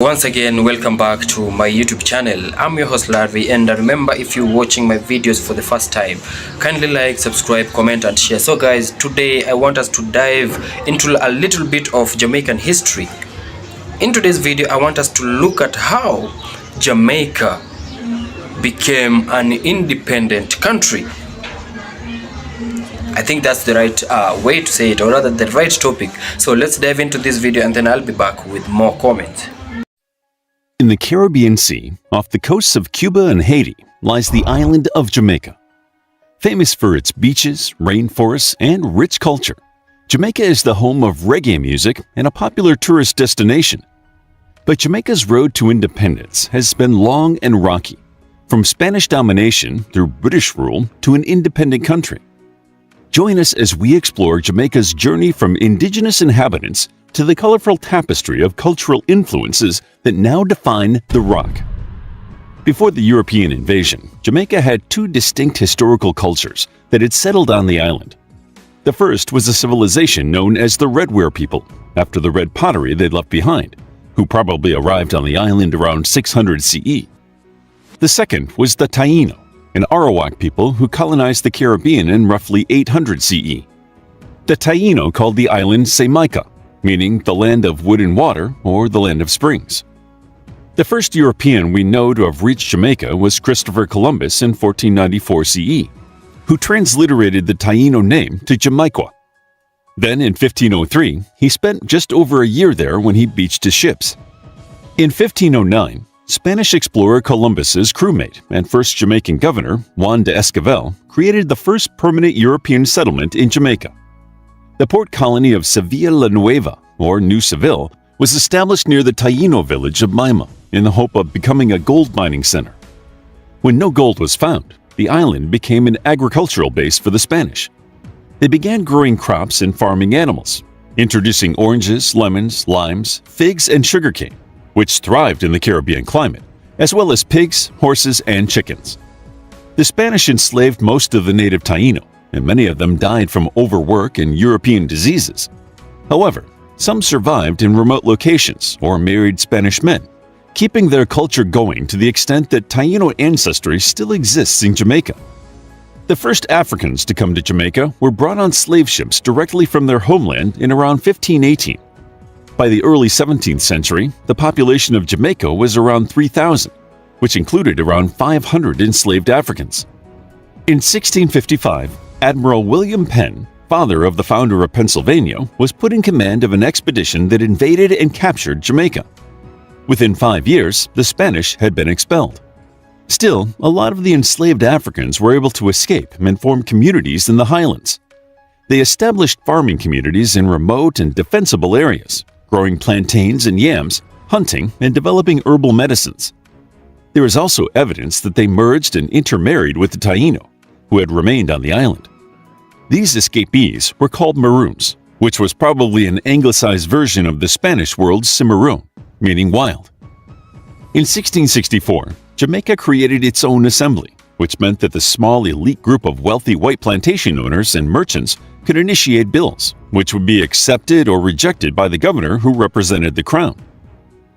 Once again, welcome back to my YouTube channel. I'm your host Larry, and remember, if you're watching my videos for the first time, kindly like, subscribe, comment and share. So guys, today I want us to dive into a little bit of Jamaican history. In today's video, I want us to look at how Jamaica became an independent country. I think that's the right way to say it, or rather the right topic. So let's dive into this video and then I'll be back with more comments. In the Caribbean Sea, off the coasts of Cuba and Haiti, lies the island of Jamaica. Famous for its beaches, rainforests, and rich culture, Jamaica is the home of reggae music and a popular tourist destination. But Jamaica's road to independence has been long and rocky, from Spanish domination through British rule to an independent country. Join us as we explore Jamaica's journey from indigenous inhabitants to the colorful tapestry of cultural influences that now define the rock. Before the European invasion, Jamaica had two distinct historical cultures that had settled on the island. The first was a civilization known as the Redware people, after the red pottery they'd left behind, who probably arrived on the island around 600 CE. The second was the Taino, an Arawak people who colonized the Caribbean in roughly 800 CE. The Taino called the island Jamaica, meaning the land of wood and water or the land of springs. The first European we know to have reached Jamaica was Christopher Columbus in 1494 CE, who transliterated the Taino name to Jamaica. Then in 1503, he spent just over a year there when he beached his ships. In 1509, Spanish explorer Columbus's crewmate and first Jamaican governor, Juan de Esquivel, created the first permanent European settlement in Jamaica. The port colony of Sevilla la Nueva, or New Seville, was established near the Taino village of Maima in the hope of becoming a gold mining center. When no gold was found, the island became an agricultural base for the Spanish. They began growing crops and farming animals, introducing oranges, lemons, limes, figs, and sugarcane, which thrived in the Caribbean climate, as well as pigs, horses, and chickens. The Spanish enslaved most of the native Taino, and many of them died from overwork and European diseases. However, some survived in remote locations or married Spanish men, keeping their culture going to the extent that Taino ancestry still exists in Jamaica. The first Africans to come to Jamaica were brought on slave ships directly from their homeland in around 1518. By the early 17th century, the population of Jamaica was around 3,000, which included around 500 enslaved Africans. In 1655, Admiral William Penn, father of the founder of Pennsylvania, was put in command of an expedition that invaded and captured Jamaica. Within 5 years, the Spanish had been expelled. Still, a lot of the enslaved Africans were able to escape and form communities in the highlands. They established farming communities in remote and defensible areas, growing plantains and yams, hunting, and developing herbal medicines. There is also evidence that they merged and intermarried with the Taino, who had remained on the island. These escapees were called Maroons, which was probably an anglicized version of the Spanish word cimarron, meaning wild. In 1664, Jamaica created its own assembly, which meant that the small elite group of wealthy white plantation owners and merchants could initiate bills, which would be accepted or rejected by the governor who represented the crown.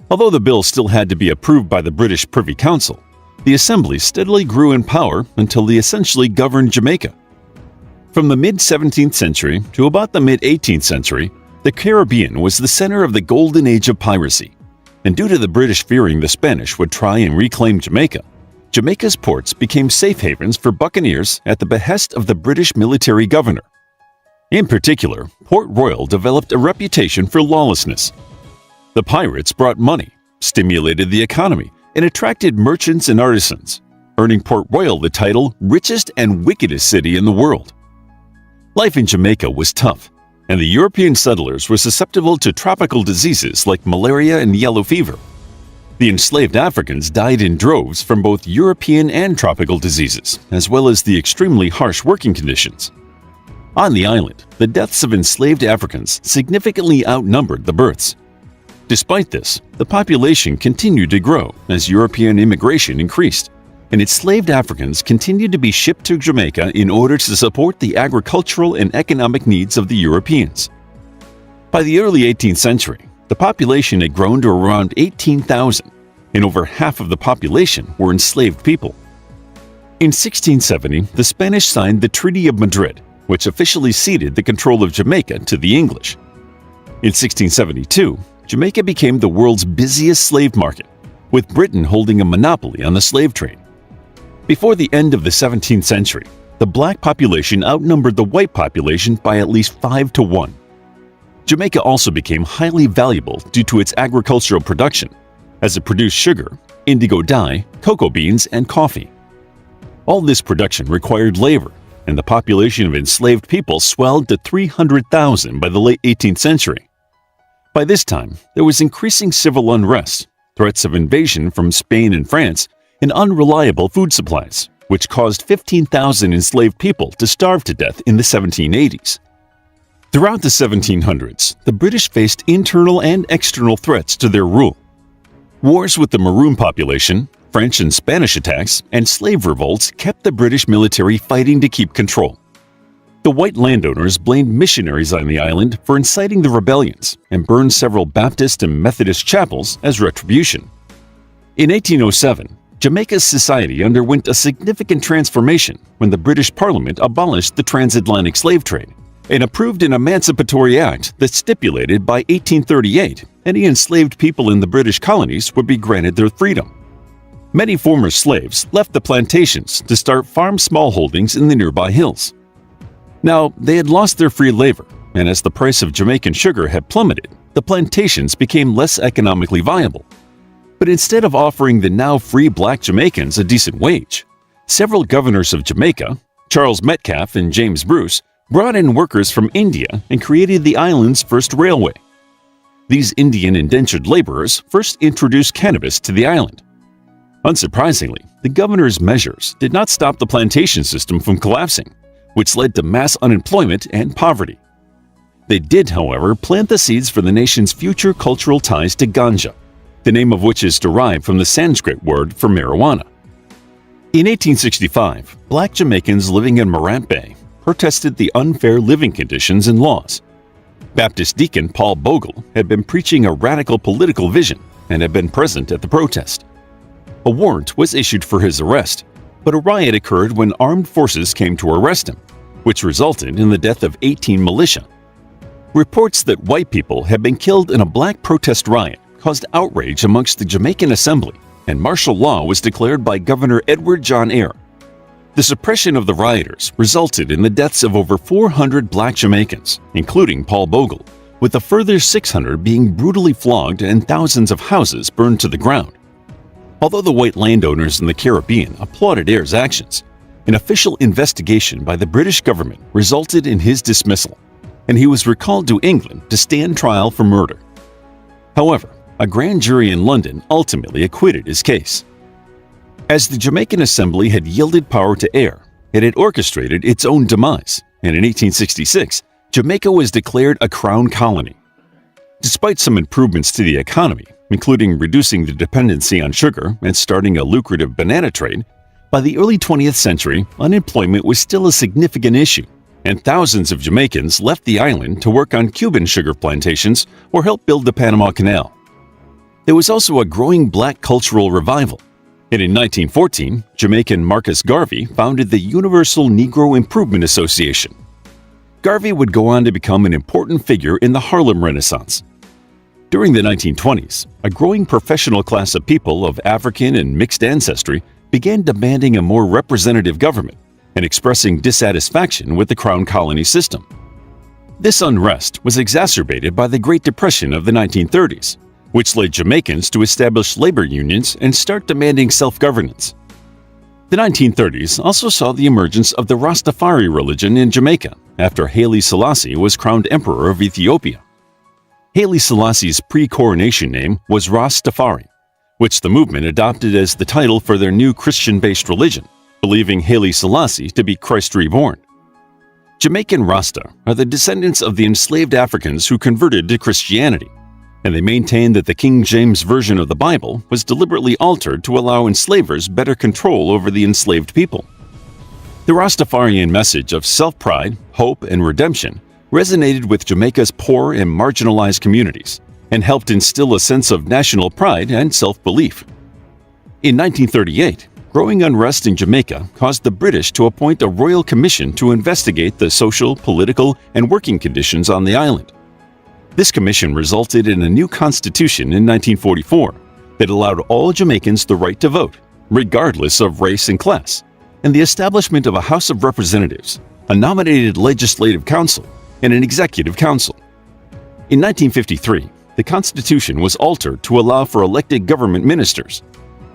Although the bill still had to be approved by the British Privy Council, the assembly steadily grew in power until they essentially governed Jamaica. From the mid-17th century to about the mid-18th century, the Caribbean was the center of the golden age of piracy, and due to the British fearing the Spanish would try and reclaim Jamaica, Jamaica's ports became safe havens for buccaneers at the behest of the British military governor. In particular, Port Royal developed a reputation for lawlessness. The pirates brought money, stimulated the economy, and attracted merchants and artisans, earning Port Royal the title richest and wickedest city in the world. Life in Jamaica was tough, and the European settlers were susceptible to tropical diseases like malaria and yellow fever. The enslaved Africans died in droves from both European and tropical diseases, as well as the extremely harsh working conditions. On the island, the deaths of enslaved Africans significantly outnumbered the births. Despite this, the population continued to grow as European immigration increased, and enslaved Africans continued to be shipped to Jamaica in order to support the agricultural and economic needs of the Europeans. By the early 18th century, the population had grown to around 18,000, and over half of the population were enslaved people. In 1670, the Spanish signed the Treaty of Madrid, which officially ceded the control of Jamaica to the English. In 1672, Jamaica became the world's busiest slave market, with Britain holding a monopoly on the slave trade. Before the end of the 17th century, the black population outnumbered the white population by at least 5 to 1. Jamaica also became highly valuable due to its agricultural production, as it produced sugar, indigo dye, cocoa beans, and coffee. All this production required labor, and the population of enslaved people swelled to 300,000 by the late 18th century. By this time, there was increasing civil unrest, threats of invasion from Spain and France, and unreliable food supplies, which caused 15,000 enslaved people to starve to death in the 1780s. Throughout the 1700s, the British faced internal and external threats to their rule. Wars with the Maroon population, French and Spanish attacks, and slave revolts kept the British military fighting to keep control. The white landowners blamed missionaries on the island for inciting the rebellions and burned several Baptist and Methodist chapels as retribution. In 1807, Jamaica's society underwent a significant transformation when the British Parliament abolished the transatlantic slave trade and approved an Emancipatory Act that stipulated by 1838 any enslaved people in the British colonies would be granted their freedom. Many former slaves left the plantations to start farm smallholdings in the nearby hills. Now, they had lost their free labor, and as the price of Jamaican sugar had plummeted, the plantations became less economically viable. But instead of offering the now free black Jamaicans a decent wage, several governors of Jamaica, Charles Metcalfe and James Bruce, brought in workers from India and created the island's first railway. These Indian indentured laborers first introduced cannabis to the island. Unsurprisingly, the governor's measures did not stop the plantation system from collapsing, which led to mass unemployment and poverty. They did, however, plant the seeds for the nation's future cultural ties to ganja, the name of which is derived from the Sanskrit word for marijuana. In 1865, black Jamaicans living in Morant Bay protested the unfair living conditions and laws. Baptist deacon Paul Bogle had been preaching a radical political vision and had been present at the protest. A warrant was issued for his arrest, but a riot occurred when armed forces came to arrest him, which resulted in the death of 18 militia. Reports that white people had been killed in a black protest riot caused outrage amongst the Jamaican Assembly, and martial law was declared by Governor Edward John Eyre. The suppression of the rioters resulted in the deaths of over 400 black Jamaicans, including Paul Bogle, with a further 600 being brutally flogged and thousands of houses burned to the ground. Although the white landowners in the Caribbean applauded Eyre's actions, an official investigation by the British government resulted in his dismissal, and he was recalled to England to stand trial for murder. However, a grand jury in London ultimately acquitted his case. As the Jamaican Assembly had yielded power to Eyre, it had orchestrated its own demise, and in 1866, Jamaica was declared a crown colony. Despite some improvements to the economy, including reducing the dependency on sugar and starting a lucrative banana trade, by the early 20th century, unemployment was still a significant issue, and thousands of Jamaicans left the island to work on Cuban sugar plantations or help build the Panama Canal. There was also a growing black cultural revival, and in 1914, Jamaican Marcus Garvey founded the Universal Negro Improvement Association. Garvey would go on to become an important figure in the Harlem Renaissance. During the 1920s, a growing professional class of people of African and mixed ancestry began demanding a more representative government and expressing dissatisfaction with the Crown Colony system. This unrest was exacerbated by the Great Depression of the 1930s, which led Jamaicans to establish labor unions and start demanding self-governance. The 1930s also saw the emergence of the Rastafari religion in Jamaica after Haile Selassie was crowned Emperor of Ethiopia. Haile Selassie's pre-coronation name was Rastafari, which the movement adopted as the title for their new Christian-based religion, believing Haile Selassie to be Christ reborn. Jamaican Rasta are the descendants of the enslaved Africans who converted to Christianity, and they maintain that the King James Version of the Bible was deliberately altered to allow enslavers better control over the enslaved people. The Rastafarian message of self-pride, hope, and redemption resonated with Jamaica's poor and marginalized communities, and helped instill a sense of national pride and self-belief. In 1938, growing unrest in Jamaica caused the British to appoint a royal commission to investigate the social, political, and working conditions on the island. This commission resulted in a new constitution in 1944 that allowed all Jamaicans the right to vote, regardless of race and class, and the establishment of a House of Representatives, a nominated legislative council, and an executive council. In 1953, the constitution was altered to allow for elected government ministers,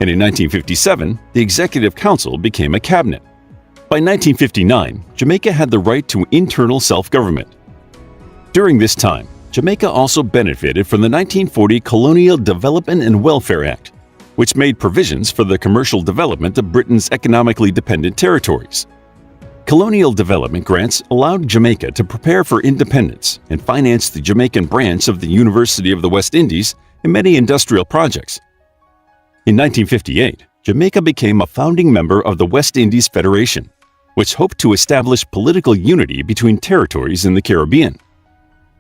and in 1957, the Executive Council became a cabinet. By 1959, Jamaica had the right to internal self-government. During this time, Jamaica also benefited from the 1940 Colonial Development and Welfare Act, which made provisions for the commercial development of Britain's economically dependent territories. Colonial development grants allowed Jamaica to prepare for independence and finance the Jamaican branch of the University of the West Indies and many industrial projects. In 1958, Jamaica became a founding member of the West Indies Federation, which hoped to establish political unity between territories in the Caribbean.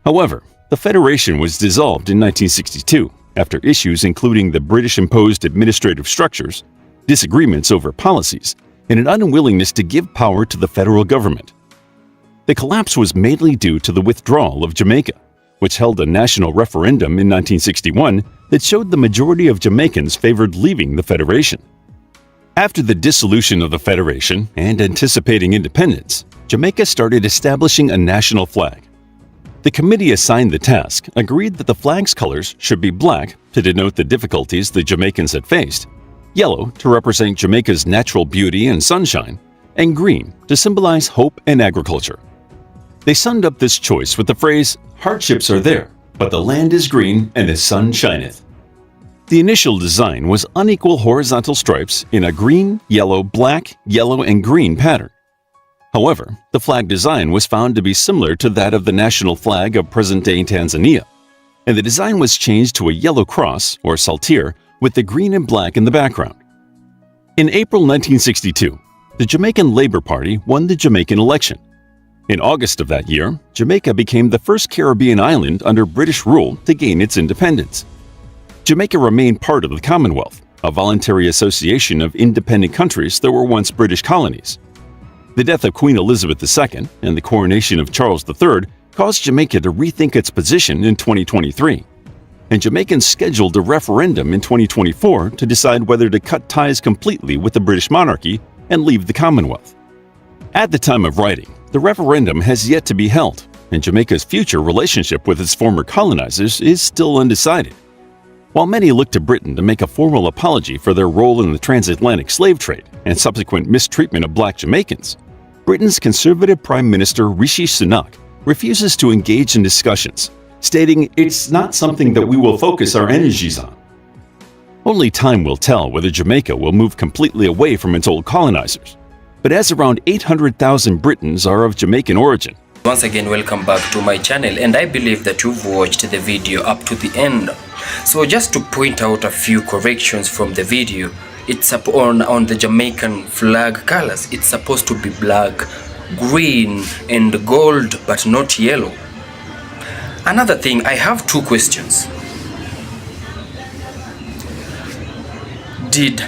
However, the federation was dissolved in 1962 after issues including the British-imposed administrative structures, disagreements over policies, and an unwillingness to give power to the federal government. The collapse was mainly due to the withdrawal of Jamaica, which held a national referendum in 1961 that showed the majority of Jamaicans favored leaving the Federation. After the dissolution of the Federation and anticipating independence, Jamaica started establishing a national flag. The committee assigned the task agreed that the flag's colors should be black to denote the difficulties the Jamaicans had faced, yellow to represent Jamaica's natural beauty and sunshine, and green to symbolize hope and agriculture. They summed up this choice with the phrase, "Hardships are there, but the land is green and the sun shineth." The initial design was unequal horizontal stripes in a green, yellow, and green pattern. However, the flag design was found to be similar to that of the national flag of present-day Tanzania, and the design was changed to a yellow cross, or saltire, with the green and black in the background. In April 1962, the Jamaican Labour Party won the Jamaican election. In August of that year, Jamaica became the first Caribbean island under British rule to gain its independence. Jamaica remained part of the Commonwealth, a voluntary association of independent countries that were once British colonies. The death of Queen Elizabeth II and the coronation of Charles III caused Jamaica to rethink its position in 2023, and Jamaicans scheduled a referendum in 2024 to decide whether to cut ties completely with the British monarchy and leave the Commonwealth. At the time of writing, the referendum has yet to be held, and Jamaica's future relationship with its former colonizers is still undecided. While many look to Britain to make a formal apology for their role in the transatlantic slave trade and subsequent mistreatment of black Jamaicans, Britain's Conservative Prime Minister Rishi Sunak refuses to engage in discussions, stating it's not something that we will focus our energies on. Only time will tell whether Jamaica will move completely away from its old colonizers, but as around 800,000 Britons are of Jamaican origin. Once again, welcome back to my channel, and I believe that you've watched the video up to the end. So just to point out a few corrections from the video, it's up on the Jamaican flag colors. It's supposed to be black, green and gold, but not yellow. Another thing, I have two questions. Did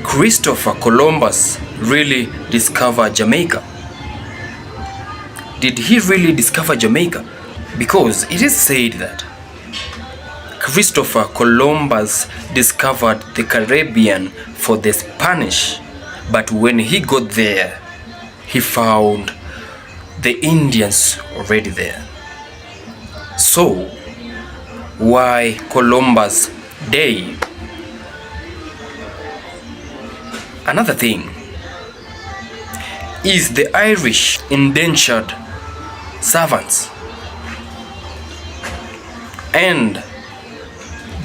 Christopher Columbus really discover Jamaica? Did he really discover Jamaica? Because it is said that Christopher Columbus discovered the Caribbean for the Spanish, but when he got there, he found the Indians already there. So, why Columbus Day? Another thing, is the Irish indentured servants and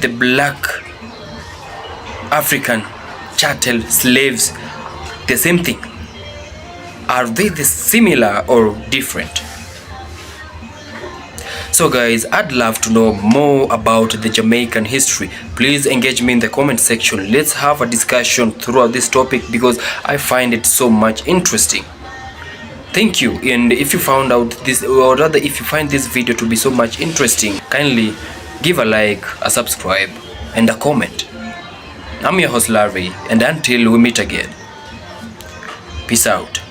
the black African chattel slaves the same thing? Are they the similar or different? So guys, I'd love to know more about the Jamaican history. Please engage me in the comment section. Let's have a discussion throughout this topic because I find it so much interesting. Thank you. And if you found out this, or rather if you find this video to be so much interesting, kindly Give a like, a subscribe, and a comment. I'm your host Larry, and until we meet again, peace out.